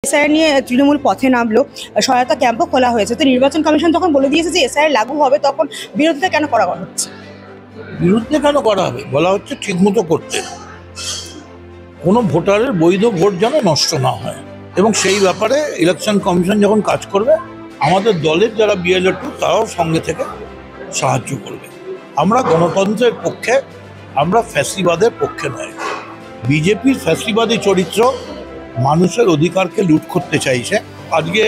SIR নিয়ে তৃণমূল পথে নামলো, সহায়তা ক্যাম্পও খোলা হয়েছে। তো নির্বাচন কমিশন যখন বলে দিয়েছে যে এসআইআর লাগু হবে, তখন বিরোধিতা কেন করা হচ্ছে? বিরুদ্ধে কেন করা হবে? বলা হচ্ছে ঠিকমতো করতে, কোনো ভোটারের বৈধ ভোট যেন নষ্ট না হয়, এবং সেই ব্যাপারে ইলেকশন কমিশন যখন কাজ করবে আমাদের দলের যারা বিএলও তারাও সঙ্গে থেকে সাহায্য করবে। আমরা গণতন্ত্রের পক্ষে, আমরা ফ্যাসিবাদের পক্ষে নয়। বিজেপির ফ্যাসিবাদী চরিত্র মানুষের অধিকারকে লুট করতে চাইছে। আজকে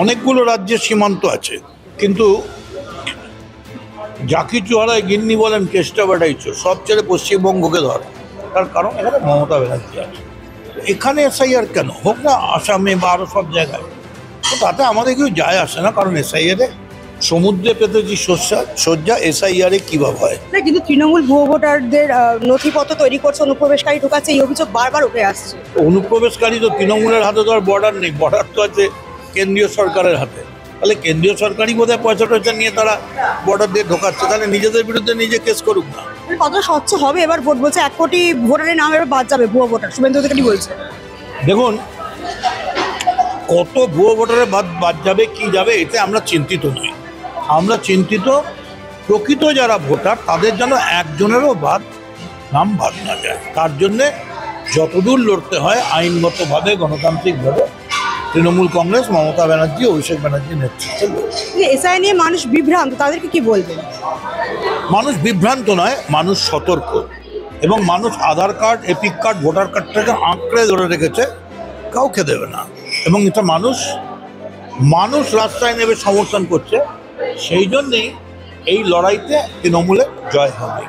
অনেকগুলো রাজ্যের সীমান্ত আছে, কিন্তু যা কিছু হারায় গিন্নি বলেন কেষ্টা বেটাইছো, সব ছেড়ে পশ্চিমবঙ্গকে ধরে। তার কারণ এখানে মমতা ব্যানার্জি আছে। এখানে এসআইআর কেন হোক না, আসামে বা আরও সব জায়গায়, তো তাতে আমাদের কেউ যায় আসে না। কারণ এসআইআরে সমুদ্রে পেতেছি সজ্জা, এসআইআরে কীভাবে হয় না, কিন্তু তৃণমূল ভুয়ো ভোটারদের নথিপত্র তৈরি করছে, অনুপ্রবেশকারী ঢোকাচ্ছে, এই অভিযোগ বারবার উঠে আসছে। অনুপ্রবেশকারী তো তৃণমূলের হাতে তো আর বর্ডার নেই, বর্ডার তো আছে কেন্দ্রীয় সরকারের হাতে। তাহলে কেন্দ্রীয় সরকারই বোধহয় পয়সা টয়সা নিয়ে তারা বর্ডার দিয়ে ঢোকাচ্ছে। তাহলে নিজেদের বিরুদ্ধে নিজে কেস করুক না। কতটা স্বচ্ছ হবে এবার ভোট? বলছে 1 কোটি ভোটারের নাম এবার বাদ যাবে, ভুয়ো ভোটার। শুভেন্দু অধিকারী বলছে। দেখুন, কত ভুয়ো ভোটারের বাদ যাবে কি যাবে এতে আমরা চিন্তিত নই। আমরা চিন্তিত প্রকৃত যারা ভোটার তাদের যেন একজনেরও নাম বাদ না যায়। তার জন্যে যতদূর লড়তে হয় আইনগতভাবে, গণতান্ত্রিকভাবে তৃণমূল কংগ্রেস, মমতা ব্যানার্জি, অভিষেক ব্যানার্জির নেতৃত্বে লড়বে। এসআইআর নিয়ে মানুষ বিভ্রান্ত, তাদেরকে কি বলবেন? মানুষ বিভ্রান্ত নয়, মানুষ সতর্ক, এবং মানুষ আধার কার্ড, এপিক কার্ড, ভোটার কার্ডটাকে আঁকড়ে ধরে রেখেছে, কাউকে দেবে না। এবং এটা মানুষ রাস্তায় নেমে সমর্থন করছে। সেই জন্যেই এই লড়াইতে তৃণমূলের জয় হবে।